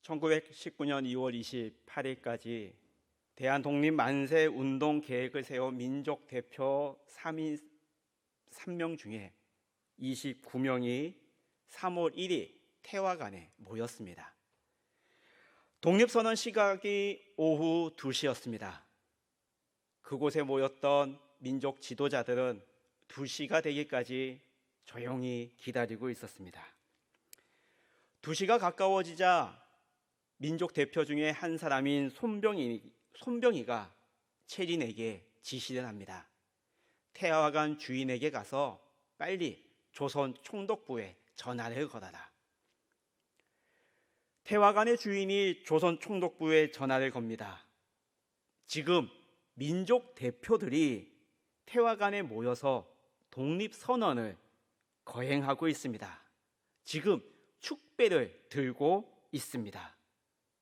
1919년 2월 28일까지 대한독립만세 운동 계획을 세운 민족 대표 3명 중에 29명이 3월 1일 태화관에 모였습니다. 독립선언 시각이 오후 2시였습니다. 그곳에 모였던 민족 지도자들은 2시가 되기까지 조용히 기다리고 있었습니다. 2시가 가까워지자 민족 대표 중에 한 사람인 손병희가 채린에게 지시를 합니다. 태화관 주인에게 가서 빨리 조선 총독부에 전화를 걸어라. 태화관의 주인이 조선 총독부에 전화를 겁니다. 지금 민족 대표들이 태화관에 모여서 독립선언을 거행하고 있습니다. 지금 축배를 들고 있습니다.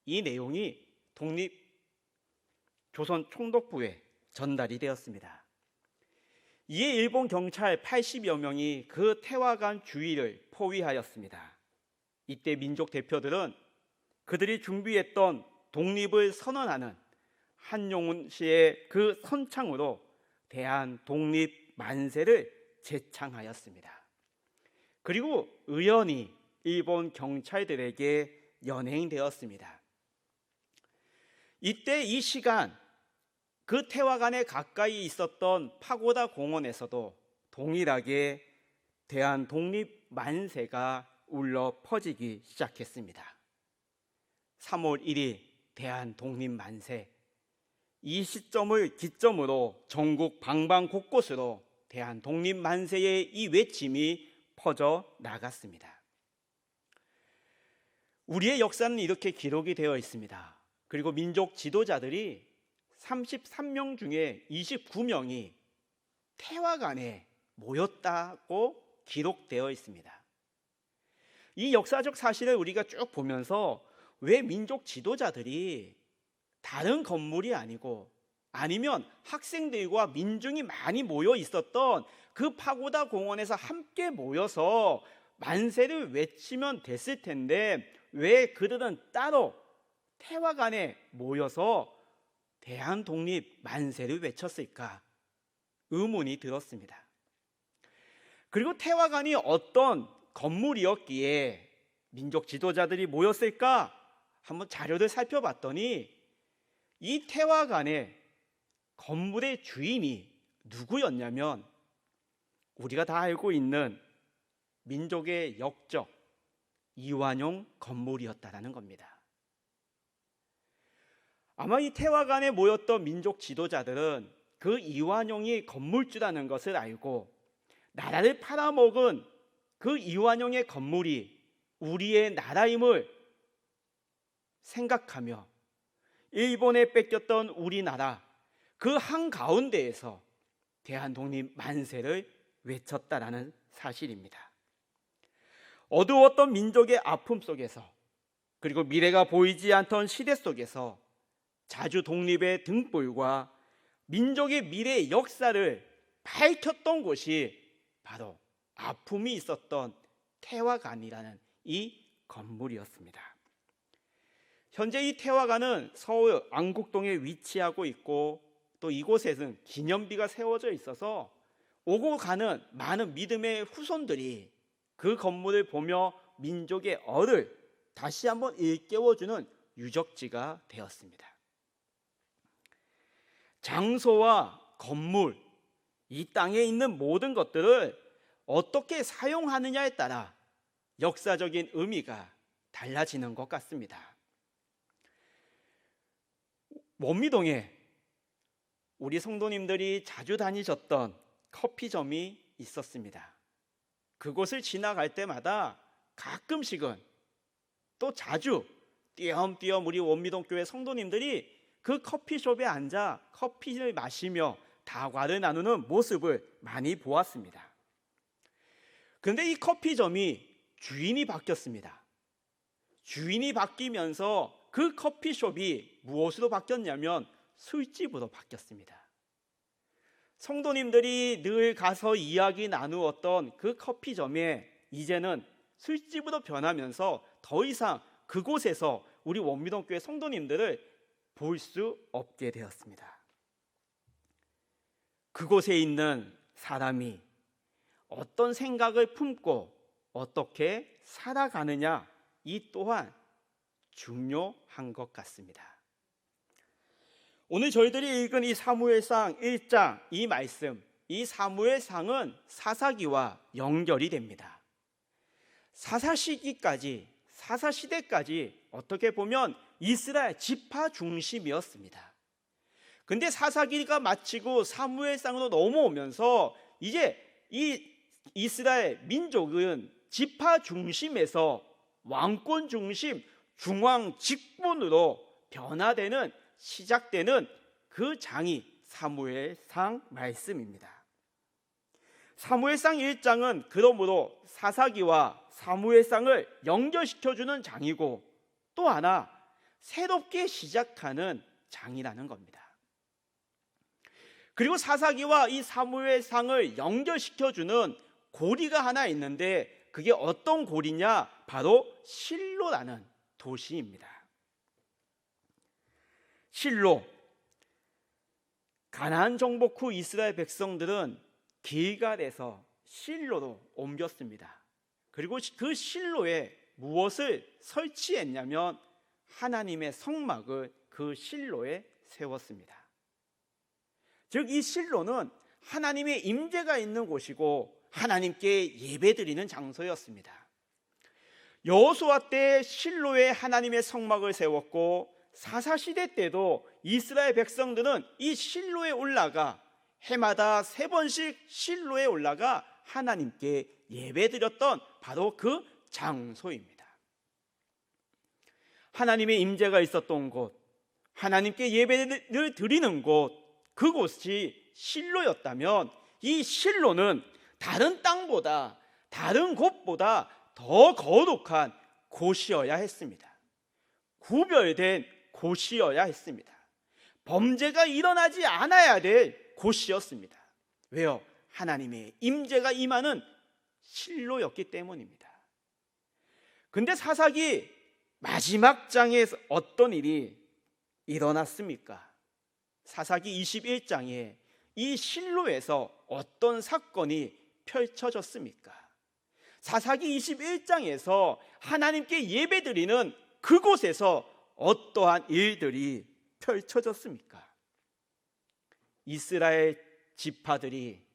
이 내용이 조선 총독부에 전달이 되었습니다. 이에 일본 경찰 80여 명이 그 태화관 주위를 포위하였습니다. 이때 민족 대표들은 그들이 준비했던 독립을 선언하는 한용운 씨의 그 선창으로 대한 독립 만세를 제창하였습니다. 그리고 의연히 일본 경찰들에게 연행되었습니다. 이때 이 시간 그 태화관에 가까이 있었던 파고다 공원에서도 동일하게 대한 독립 만세가 울려 퍼지기 시작했습니다. 3월 1일 대한 독립 만세, 이 시점을 기점으로 전국 방방 곳곳으로 대한 독립 만세의 이 외침이 퍼져 나갔습니다. 우리의 역사는 이렇게 기록이 되어 있습니다. 그리고 민족 지도자들이 33명 중에 29명이 태화관에 모였다고 기록되어 있습니다. 이 역사적 사실을 우리가 쭉 보면서 왜 민족 지도자들이 다른 건물이 아니고 아니면 학생들과 민중이 많이 모여 있었던 그 파고다 공원에서 함께 모여서 만세를 외치면 됐을 텐데 왜 그들은 따로 태화관에 모여서 대한독립 만세를 외쳤을까? 의문이 들었습니다. 그리고 태화관이 어떤 건물이었기에 민족 지도자들이 모였을까? 한번 자료를 살펴봤더니 이 태화관의 건물의 주인이 누구였냐면 우리가 다 알고 있는 민족의 역적 이완용 건물이었다라는 겁니다. 아마 이 태화관에 모였던 민족 지도자들은 그 이완용이 건물주라는 것을 알고 나라를 팔아먹은 그 이완용의 건물이 우리의 나라임을 생각하며 일본에 뺏겼던 우리나라 그 한가운데에서 대한독립 만세를 외쳤다라는 사실입니다. 어두웠던 민족의 아픔 속에서 그리고 미래가 보이지 않던 시대 속에서 자주 독립의 등불과 민족의 미래의 역사를 밝혔던 곳이 바로 아픔이 있었던 태화관이라는 이 건물이었습니다. 현재 이 태화관은 서울 안국동에 위치하고 있고 또 이곳에는 기념비가 세워져 있어서 오고 가는 많은 믿음의 후손들이 그 건물을 보며 민족의 얼을 다시 한번 일깨워주는 유적지가 되었습니다. 장소와 건물, 이 땅에 있는 모든 것들을 어떻게 사용하느냐에 따라 역사적인 의미가 달라지는 것 같습니다. 원미동에 우리 성도님들이 자주 다니셨던 커피점이 있었습니다. 그곳을 지나갈 때마다 가끔씩은 또 자주 띄엄띄엄 우리 원미동 교회 성도님들이 그 커피숍에 앉아 커피를 마시며 다과를 나누는 모습을 많이 보았습니다. 그런데 이 커피점이 주인이 바뀌었습니다. 주인이 바뀌면서 그 커피숍이 무엇으로 바뀌었냐면 술집으로 바뀌었습니다. 성도님들이 늘 가서 이야기 나누었던 그 커피점에 이제는 술집으로 변하면서 더 이상 그곳에서 우리 원미동교회 성도님들을 볼 수 없게 되었습니다. 그곳에 있는 사람이 어떤 생각을 품고 어떻게 살아가느냐, 이 또한 중요한 것 같습니다. 오늘 저희들이 읽은 이 사무엘상 1장 이 말씀, 이 사무엘상은 사사기와 연결이 됩니다. 사사시기까지, 사사시대까지 어떻게 보면 이스라엘 지파 중심이었습니다. 근데 사사기가 마치고 사무엘상으로 넘어오면서 이제 이 이스라엘 민족은 지파 중심에서 왕권 중심, 중앙 직분으로 변화되는, 시작되는 그 장이 사무엘상 말씀입니다. 사무엘상 1장은 그러므로 사사기와 사무엘상을 연결시켜주는 장이고, 또 하나 새롭게 시작하는 장이라는 겁니다. 그리고 사사기와 이 사무엘상을 연결시켜주는 고리가 하나 있는데, 그게 어떤 고리냐? 바로 실로라는 도시입니다. 실로, 가나안 정복 후 이스라엘 백성들은 길갈에서 실로로 옮겼습니다. 그리고 그 실로에 무엇을 설치했냐면 하나님의 성막을 그 실로에 세웠습니다. 즉 이 실로는 하나님의 임재가 있는 곳이고 하나님께 예배드리는 장소였습니다. 여호수아 때 실로에 하나님의 성막을 세웠고, 사사시대 때도 이스라엘 백성들은 이 실로에 올라가 해마다 3번씩 실로에 올라가 하나님께 예배드렸던 바로 그 장소입니다. 하나님의 임재가 있었던 곳, 하나님께 예배를 드리는 곳, 그곳이 실로였다면 이 실로는 다른 땅보다, 다른 곳보다 더 거룩한 곳이어야 했습니다. 구별된 곳이어야 했습니다. 범죄가 일어나지 않아야 될 곳이었습니다. 왜요? 하나님의 임재가 임하는 실로였기 때문입니다. 근데 사사기 마지막 장에 어떤 일이 일어났습니까? 사사기 21장에 이 실로에서 어떤 사건이 펼쳐졌습니까? 사사기 21장에서 하나님께 예배드리는 그곳에서 어떠한 일들이 펼쳐졌습니까? 이스라엘 지파들이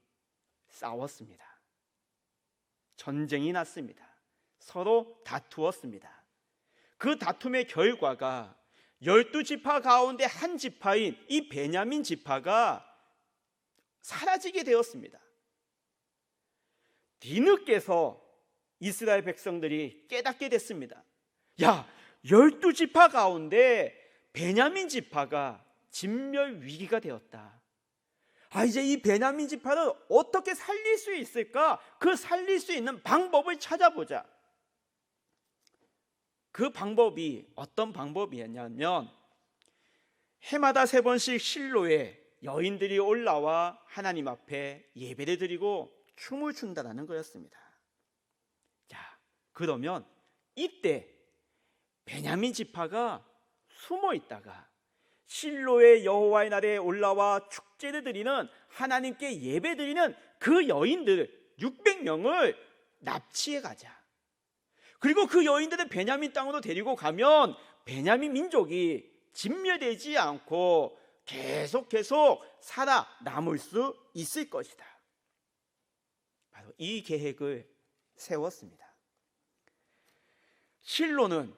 싸웠습니다. 전쟁이 났습니다. 서로 다투었습니다. 그 다툼의 결과가 12지파 가운데 한 지파인 이 베냐민 지파가 사라지게 되었습니다. 뒤늦게서 이스라엘 백성들이 깨닫게 됐습니다. 야, 12지파 가운데 베냐민 지파가 진멸 위기가 되었다. 이제 이 베냐민 지파를 어떻게 살릴 수 있을까? 그 살릴 수 있는 방법을 찾아보자. 그 방법이 어떤 방법이었냐면 해마다 3번씩 실로에 여인들이 올라와 하나님 앞에 예배를 드리고 춤을 춘다라는 거였습니다. 자, 그러면 이때 베냐민 지파가 숨어 있다가 실로의 여호와의 날에 올라와 축제를 드리는, 하나님께 예배 드리는 그 여인들 600명을 납치해 가자. 그리고 그 여인들을 베냐민 땅으로 데리고 가면 베냐민 민족이 진멸되지 않고 계속 살아남을 수 있을 것이다. 바로 이 계획을 세웠습니다. 실로는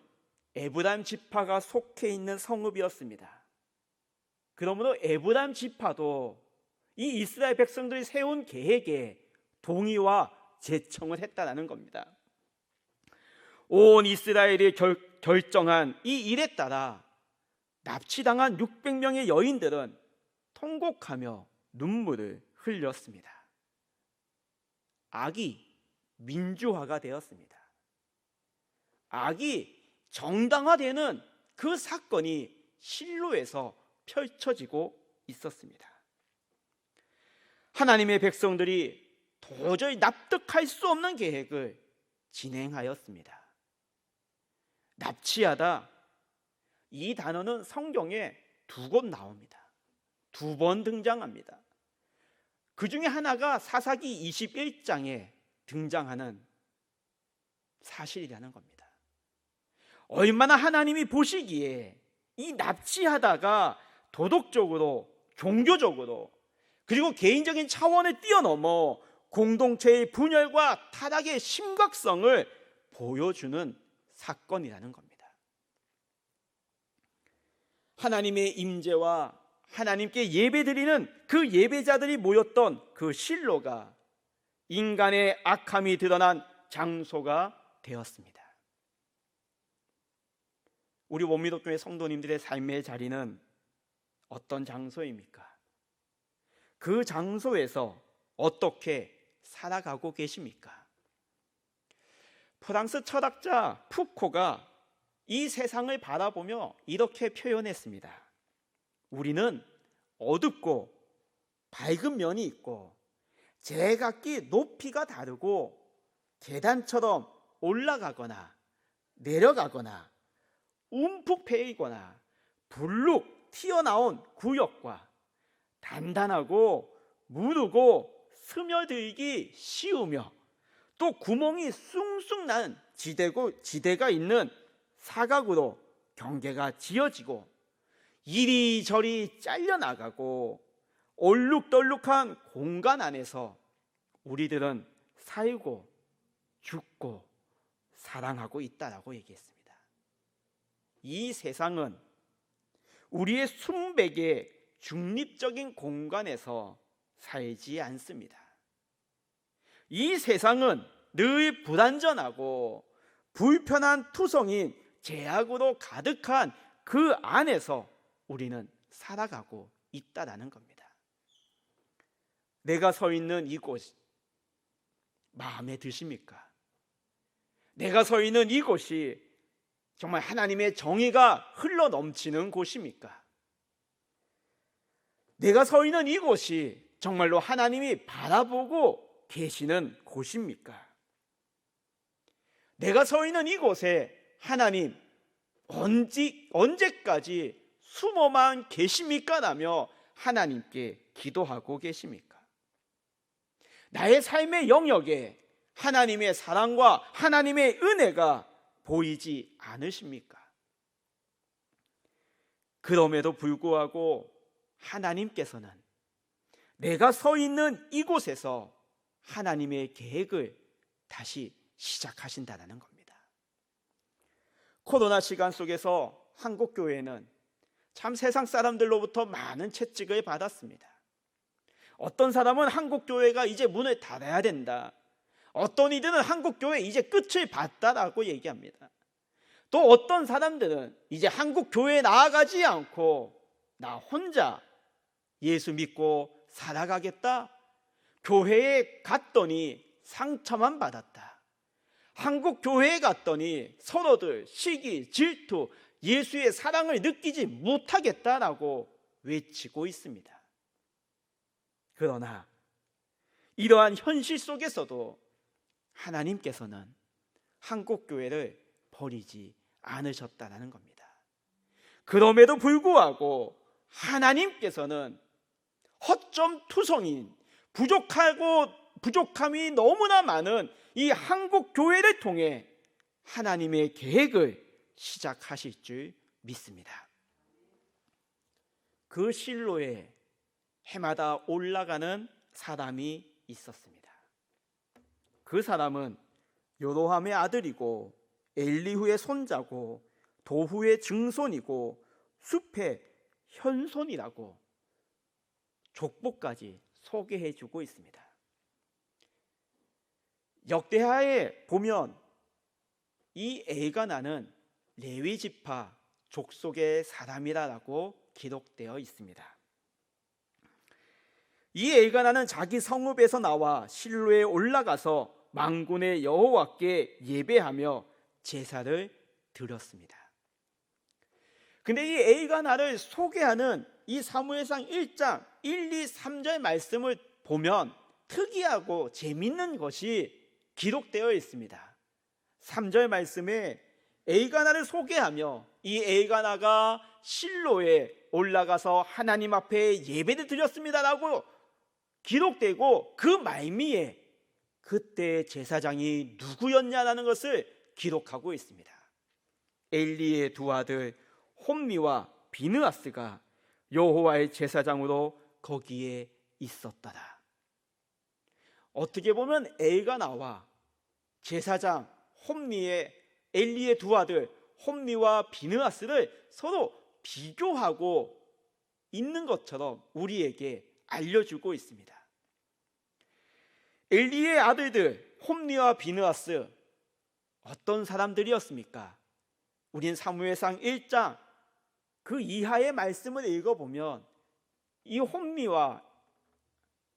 에브라임 지파가 속해 있는 성읍이었습니다. 그러므로 에브라임 지파도 이 이스라엘 백성들이 세운 계획에 동의와 제청을 했다는 겁니다. 온 이스라엘이 결정한 이 일에 따라 납치당한 600명의 여인들은 통곡하며 눈물을 흘렸습니다. 악이 민주화가 되었습니다. 악이 정당화되는 그 사건이 실로에서 펼쳐지고 있었습니다. 하나님의 백성들이 도저히 납득할 수 없는 계획을 진행하였습니다. 납치하다 이 단어는 성경에 2곳 나옵니다. 2번 등장합니다. 그 중에 하나가 사사기 21장에 등장하는 사실이라는 겁니다. 얼마나 하나님이 보시기에 이 납치하다가 도덕적으로, 종교적으로, 그리고 개인적인 차원을 뛰어넘어 공동체의 분열과 타락의 심각성을 보여주는 사건이라는 겁니다. 하나님의 임재와 하나님께 예배드리는 그 예배자들이 모였던 그 실로가 인간의 악함이 드러난 장소가 되었습니다. 우리 원미독교회 성도님들의 삶의 자리는 어떤 장소입니까? 그 장소에서 어떻게 살아가고 계십니까? 프랑스 철학자 푸코가 이 세상을 바라보며 이렇게 표현했습니다. 우리는 어둡고 밝은 면이 있고 제각기 높이가 다르고 계단처럼 올라가거나 내려가거나 움푹 패이거나 불룩 튀어나온 구역과 단단하고 무르고 스며들기 쉬우며 또 구멍이 숭숭 난 지대가 있는 사각으로 경계가 지어지고 이리저리 잘려나가고 얼룩덜룩한 공간 안에서 우리들은 살고 죽고 사랑하고 있다라고 얘기했습니다. 이 세상은 우리의 순백의 중립적인 공간에서 살지 않습니다. 이 세상은 늘 불완전하고 불편한 투성인 죄악으로 가득한 그 안에서 우리는 살아가고 있다라는 겁니다. 내가 서 있는 이곳 마음에 드십니까? 내가 서 있는 이곳이 정말 하나님의 정의가 흘러 넘치는 곳입니까? 내가 서 있는 이곳이 정말로 하나님이 바라보고 계시는 곳입니까? 내가 서 있는 이곳에 하나님 언제까지 숨어만 계십니까? 라며 하나님께 기도하고 계십니까? 나의 삶의 영역에 하나님의 사랑과 하나님의 은혜가 보이지 않으십니까? 그럼에도 불구하고 하나님께서는 내가 서 있는 이곳에서 하나님의 계획을 다시 시작하신다는 겁니다. 코로나 시간 속에서 한국교회는 참 세상 사람들로부터 많은 채찍을 받았습니다. 어떤 사람은 한국교회가 이제 문을 닫아야 된다, 어떤 이들은 한국교회 이제 끝을 봤다라고 얘기합니다. 또 어떤 사람들은 이제 한국교회에 나아가지 않고 나 혼자 예수 믿고 살아가겠다, 교회에 갔더니 상처만 받았다, 한국교회에 갔더니 서로들 시기, 질투, 예수의 사랑을 느끼지 못하겠다라고 외치고 있습니다. 그러나 이러한 현실 속에서도 하나님께서는 한국교회를 버리지 않으셨다는 겁니다. 그럼에도 불구하고 하나님께서는 허점투성인 부족함이 너무나 많은 이 한국교회를 통해 하나님의 계획을 시작하실 줄 믿습니다. 그 실로에 해마다 올라가는 사람이 있었습니다. 그 사람은 요로함의 아들이고 엘리후의 손자고 도후의 증손이고 숲의 현손이라고 족보까지 소개해주고 있습니다. 역대하에 보면 이 엘가나는 레위 지파 족속의 사람이라고 기록되어 있습니다. 이 엘가나는 자기 성읍에서 나와 실로에 올라가서 만군의 여호와께 예배하며 제사를 드렸습니다. 근데 이 엘가나를 소개하는 이 사무엘상 1장 1, 2, 3절 말씀을 보면 특이하고 재밌는 것이 기록되어 있습니다. 3절 말씀에 엘가나를 소개하며 이 엘가나가 실로에 올라가서 하나님 앞에 예배를 드렸습니다라고 기록되고, 그 말미에 그때 제사장이 누구였냐라는 것을 기록하고 있습니다. 엘리의 두 아들 홈리와 비느하스가 여호와의 제사장으로 거기에 있었더라. 어떻게 보면 엘가나와 제사장 엘리의 두 아들 홈리와 비느하스를 서로 비교하고 있는 것처럼 우리에게 알려주고 있습니다. 엘리의 아들들 홈리와 비느하스, 어떤 사람들이었습니까? 우린 사무엘상 1장 그 이하의 말씀을 읽어보면 이 홈리와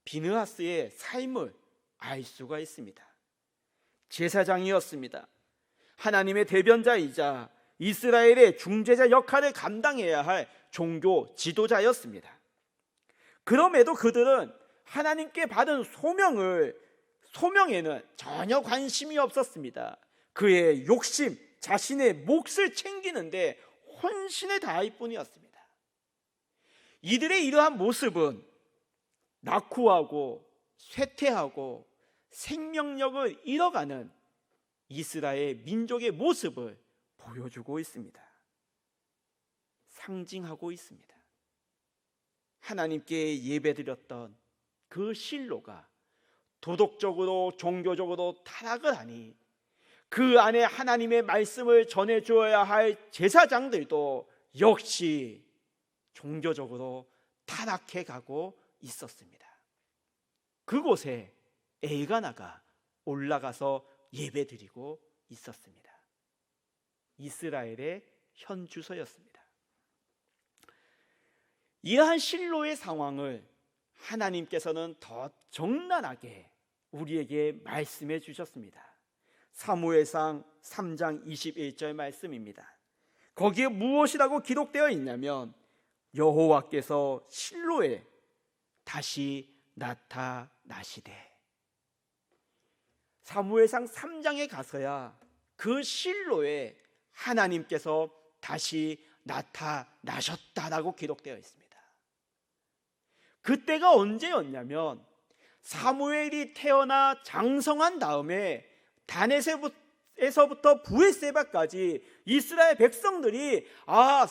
비느하스의 삶을 알 수가 있습니다. 제사장이었습니다. 하나님의 대변자이자 이스라엘의 중재자 역할을 감당해야 할 종교 지도자였습니다. 그럼에도 그들은 하나님께 받은 소명에는 전혀 관심이 없었습니다. 그의 욕심, 자신의 몫을 챙기는데 헌신을 다할 뿐이었습니다. 이들의 이러한 모습은 낙후하고 쇠퇴하고 생명력을 잃어가는 이스라엘 민족의 모습을 보여주고 있습니다. 상징하고 있습니다. 하나님께 예배드렸던 그 실로가 도덕적으로 종교적으로 타락을 하니 그 안에 하나님의 말씀을 전해주어야 할 제사장들도 역시 종교적으로 타락해 가고 있었습니다. 그곳에 엘가나가 올라가서 예배드리고 있었습니다. 이스라엘의 현주소였습니다. 이러한 실로의 상황을 하나님께서는 더 적나라하게 우리에게 말씀해 주셨습니다. 사무엘상 3장 21절 말씀입니다. 거기에 무엇이라고 기록되어 있냐면 여호와께서 실로에 다시 나타나시되. 사무엘상 3장에 가서야 그 실로에 하나님께서 다시 나타나셨다라고 기록되어 있습니다. 그때가 언제였냐면 사무엘이 태어나 장성한 다음에 다넷에서부터 브에세바까지 이스라엘 백성들이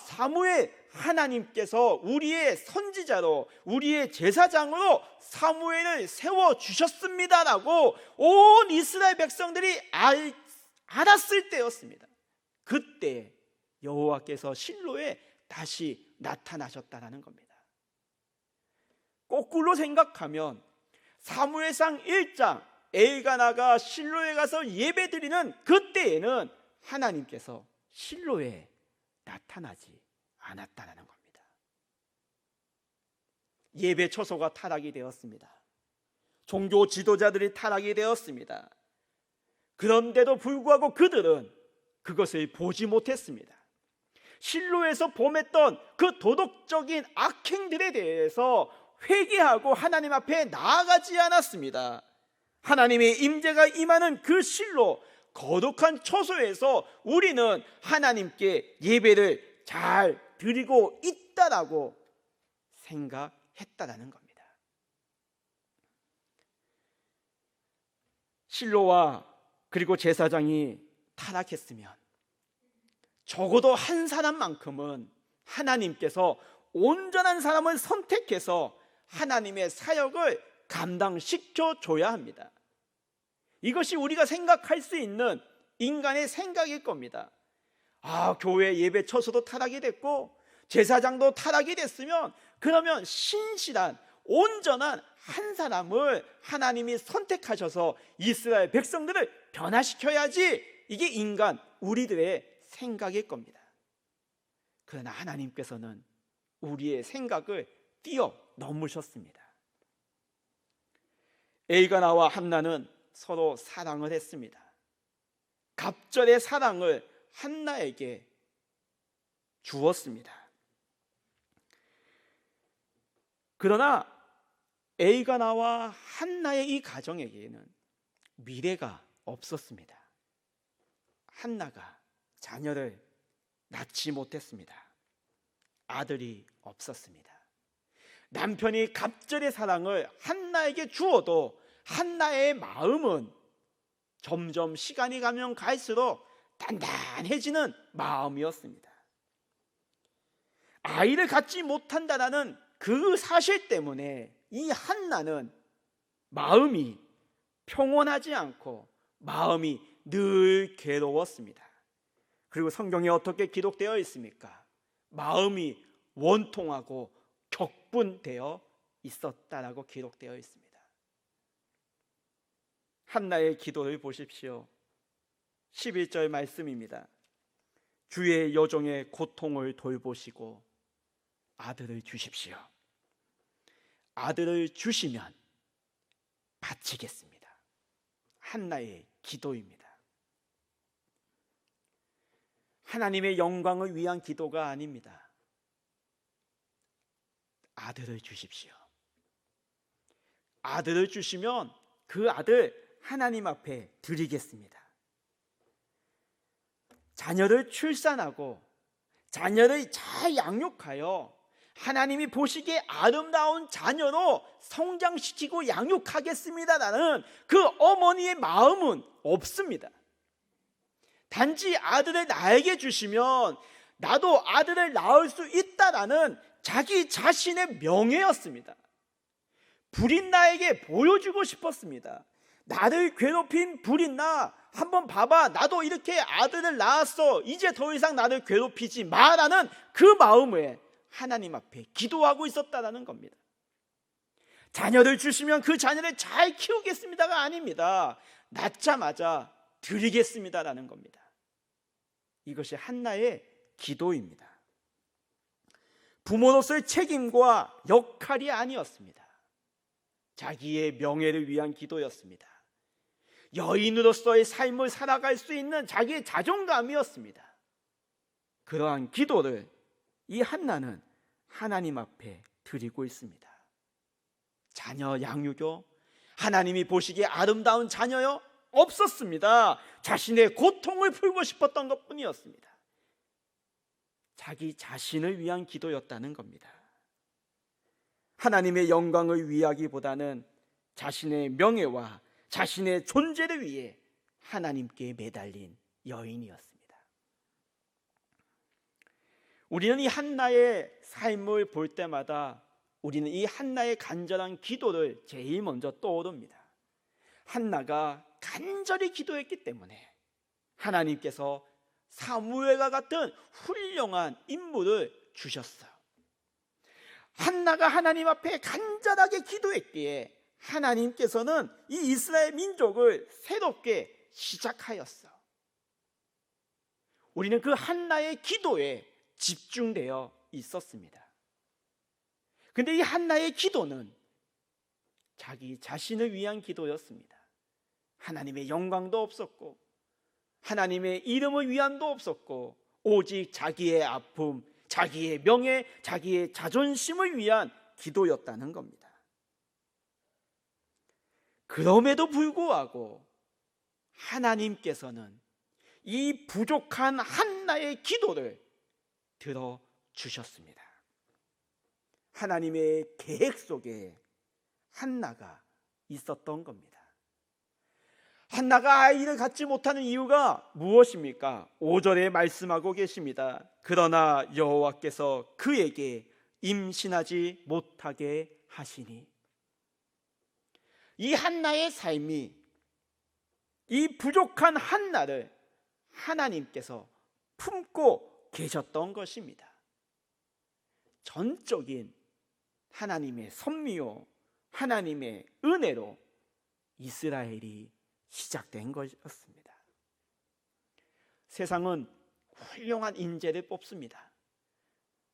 사무엘 하나님께서 우리의 선지자로 우리의 제사장으로 사무엘을 세워주셨습니다라고 온 이스라엘 백성들이 알았을 때였습니다. 그때 여호와께서 실로에 다시 나타나셨다는 겁니다. 거꾸로 생각하면 사무엘상 1장 엘가나가 실로에 가서 예배드리는 그때에는 하나님께서 실로에 나타나지 않았다는 겁니다. 예배 처소가 타락이 되었습니다. 종교 지도자들이 타락이 되었습니다. 그런데도 불구하고 그들은 그것을 보지 못했습니다. 실로에서 범했던 그 도덕적인 악행들에 대해서 회개하고 하나님 앞에 나아가지 않았습니다. 하나님의 임재가 임하는 그 실로 거룩한 처소에서 우리는 하나님께 예배를 잘 드리고 있다라고 생각했다라는 겁니다. 실로와 그리고 제사장이 타락했으면 적어도 한 사람만큼은 하나님께서 온전한 사람을 선택해서 하나님의 사역을 감당시켜 줘야 합니다. 이것이 우리가 생각할 수 있는 인간의 생각일 겁니다. 교회 예배 처소도 타락이 됐고 제사장도 타락이 됐으면 그러면 신실한 온전한 한 사람을 하나님이 선택하셔서 이스라엘 백성들을 변화시켜야지, 이게 인간 우리들의 생각일 겁니다. 그러나 하나님께서는 우리의 생각을 뛰어넘으셨습니다. 엘가나와 한나는 서로 사랑을 했습니다. 갑절의 사랑을 한나에게 주었습니다. 그러나 엘가나와 한나의 이 가정에게는 미래가 없었습니다. 한나가 자녀를 낳지 못했습니다. 아들이 없었습니다. 남편이 갑절의 사랑을 한나에게 주어도 한나의 마음은 점점 시간이 가면 갈수록 단단해지는 마음이었습니다. 아이를 갖지 못한다는 그 사실 때문에 이 한나는 마음이 평온하지 않고 마음이 늘 괴로웠습니다. 그리고 성경에 어떻게 기록되어 있습니까? 마음이 원통하고 격분되어 있었다라고 기록되어 있습니다. 한나의 기도를 보십시오. 11절 말씀입니다. 주의 여종의 고통을 돌보시고 아들을 주십시오. 아들을 주시면 바치겠습니다. 한나의 기도입니다. 하나님의 영광을 위한 기도가 아닙니다. 아들을 주십시오. 아들을 주시면 그 아들 하나님 앞에 드리겠습니다. 자녀를 출산하고 자녀를 잘 양육하여 하나님이 보시기에 아름다운 자녀로 성장시키고 양육하겠습니다라는 그 어머니의 마음은 없습니다. 단지 아들을 나에게 주시면 나도 아들을 낳을 수 있다라는 자기 자신의 명예였습니다. 불인나에게 보여주고 싶었습니다. 나를 괴롭힌 불인나, 한번 봐봐, 나도 이렇게 아들을 낳았어, 이제 더 이상 나를 괴롭히지 마라는 그 마음에 하나님 앞에 기도하고 있었다는 겁니다. 자녀를 주시면 그 자녀를 잘 키우겠습니다가 아닙니다. 낳자마자 드리겠습니다라는 겁니다. 이것이 한나의 기도입니다. 부모로서의 책임과 역할이 아니었습니다. 자기의 명예를 위한 기도였습니다. 여인으로서의 삶을 살아갈 수 있는 자기의 자존감이었습니다. 그러한 기도를 이 한나는 하나님 앞에 드리고 있습니다. 자녀 양육요? 하나님이 보시기에 아름다운 자녀요? 없었습니다. 자신의 고통을 풀고 싶었던 것뿐이었습니다. 자기 자신을 위한 기도였다는 겁니다. 하나님의 영광을 위하기보다는 자신의 명예와 자신의 존재를 위해 하나님께 매달린 여인이었습니다. 우리는 이 한나의 삶을 볼 때마다 우리는 이 한나의 간절한 기도를 제일 먼저 떠오릅니다. 한나가 간절히 기도했기 때문에 하나님께서 사무엘과 같은 훌륭한 인물을 주셨어요. 한나가 하나님 앞에 간절하게 기도했기에 하나님께서는 이 이스라엘 민족을 새롭게 시작하였어요. 우리는 그 한나의 기도에 집중되어 있었습니다. 근데 이 한나의 기도는 자기 자신을 위한 기도였습니다. 하나님의 영광도 없었고 하나님의 이름을 위함도 없었고 오직 자기의 아픔, 자기의 명예, 자기의 자존심을 위한 기도였다는 겁니다. 그럼에도 불구하고 하나님께서는 이 부족한 한나의 기도를 들어주셨습니다. 하나님의 계획 속에 한나가 있었던 겁니다. 한나가 아이를 갖지 못하는 이유가 무엇입니까? 5절에 말씀하고 계십니다. 그러나 여호와께서 그에게 임신하지 못하게 하시니. 이 한나의 삶이 이 부족한 한나를 하나님께서 품고 계셨던 것입니다. 전적인 하나님의 섭리요, 하나님의 은혜로 이스라엘이 시작된 것이었습니다. 세상은 훌륭한 인재를 뽑습니다.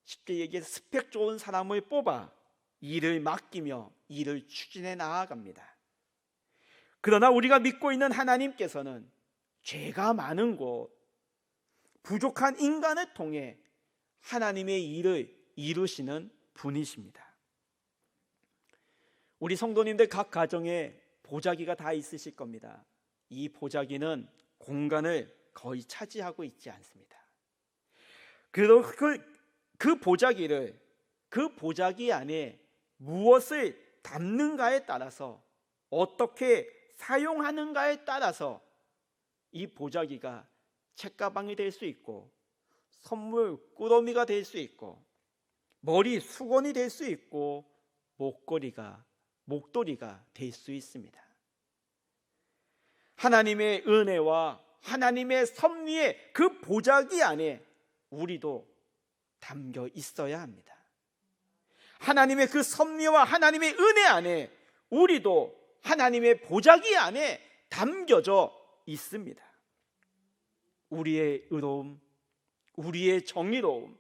쉽게 얘기해서 스펙 좋은 사람을 뽑아 일을 맡기며 일을 추진해 나아갑니다. 그러나 우리가 믿고 있는 하나님께서는 죄가 많은 곳, 부족한 인간을 통해 하나님의 일을 이루시는 분이십니다. 우리 성도님들 각 가정에 보자기가 다 있으실 겁니다. 이 보자기는 공간을 거의 차지하고 있지 않습니다. 그 보자기를, 그 보자기 안에 무엇을 담는가에 따라서, 어떻게 사용하는가에 따라서 이 보자기가 책가방이 될 수 있고, 선물 꾸러미가 될 수 있고, 머리 수건이 될 수 있고, 목도리가 될 수 있습니다. 하나님의 은혜와 하나님의 섭리의 그 보자기 안에 우리도 담겨 있어야 합니다. 하나님의 그 섭리와 하나님의 은혜 안에 우리도 하나님의 보자기 안에 담겨져 있습니다. 우리의 의로움, 우리의 정의로움,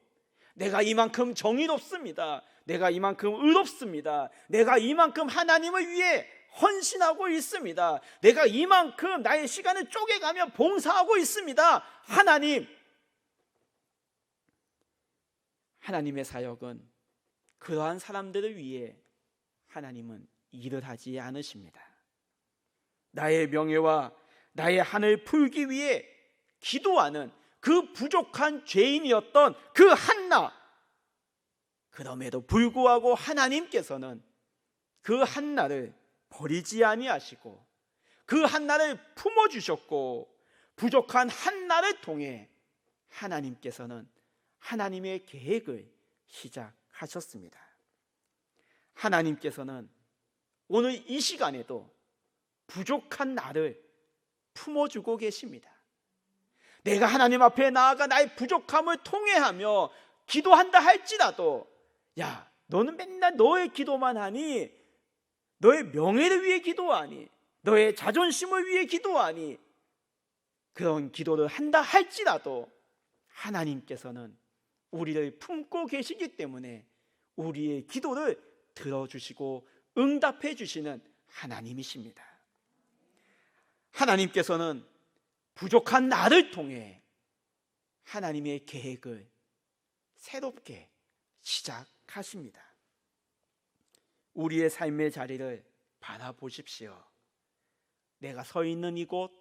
내가 이만큼 정의롭습니다, 내가 이만큼 의롭습니다, 내가 이만큼 하나님을 위해 헌신하고 있습니다, 내가 이만큼 나의 시간을 쪼개가며 봉사하고 있습니다. 하나님의 사역은 그러한 사람들을 위해 하나님은 일을 하지 않으십니다. 나의 명예와 나의 한을 풀기 위해 기도하는 그 부족한 죄인이었던 그 한나, 그럼에도 불구하고 하나님께서는 그 한나를 버리지 아니하시고 그 한나를 품어주셨고, 부족한 한나를 통해 하나님께서는 하나님의 계획을 시작하셨습니다. 하나님께서는 오늘 이 시간에도 부족한 나를 품어주고 계십니다. 내가 하나님 앞에 나아가 나의 부족함을 통회하며 기도한다 할지라도, 야, 너는 맨날 너의 기도만 하니, 너의 명예를 위해 기도하니, 너의 자존심을 위해 기도하니, 그런 기도를 한다 할지라도 하나님께서는 우리를 품고 계시기 때문에 우리의 기도를 들어주시고 응답해 주시는 하나님이십니다. 하나님께서는 부족한 나를 통해 하나님의 계획을 새롭게 시작하십니다. 우리의 삶의 자리를 바라보십시오. 내가 서 있는 이곳,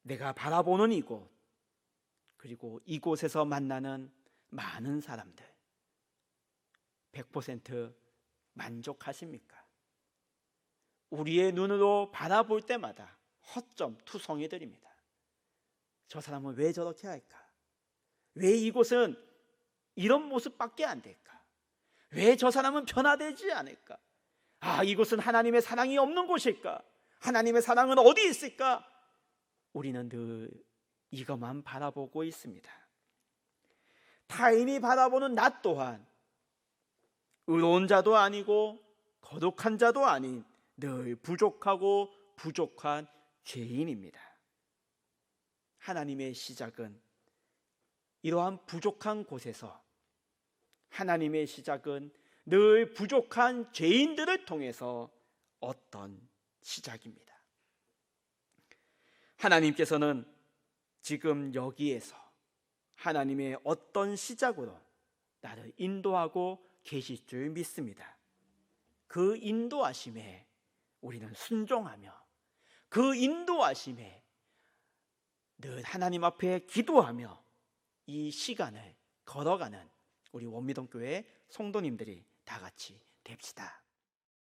내가 바라보는 이곳, 그리고 이곳에서 만나는 많은 사람들, 100% 만족하십니까? 우리의 눈으로 바라볼 때마다 허점 투성이 들입니다. 저 사람은 왜 저렇게 할까? 왜 이곳은 이런 모습밖에 안 될까? 왜 저 사람은 변화되지 않을까? 이곳은 하나님의 사랑이 없는 곳일까? 하나님의 사랑은 어디 있을까? 우리는 늘 이것만 바라보고 있습니다. 타인이 바라보는 나 또한 의로운 자도 아니고 거룩한 자도 아닌 늘 부족하고 부족한 죄인입니다. 하나님의 시작은 이러한 부족한 곳에서, 하나님의 시작은 늘 부족한 죄인들을 통해서 어떤 시작입니다. 하나님께서는 지금 여기에서 하나님의 어떤 시작으로 나를 인도하고 계실 줄 믿습니다. 그 인도하심에 우리는 순종하며, 그 인도하심에 늘 하나님 앞에 기도하며 이 시간을 걸어가는 우리 원미동교회 성도님들이 다 같이 됩시다.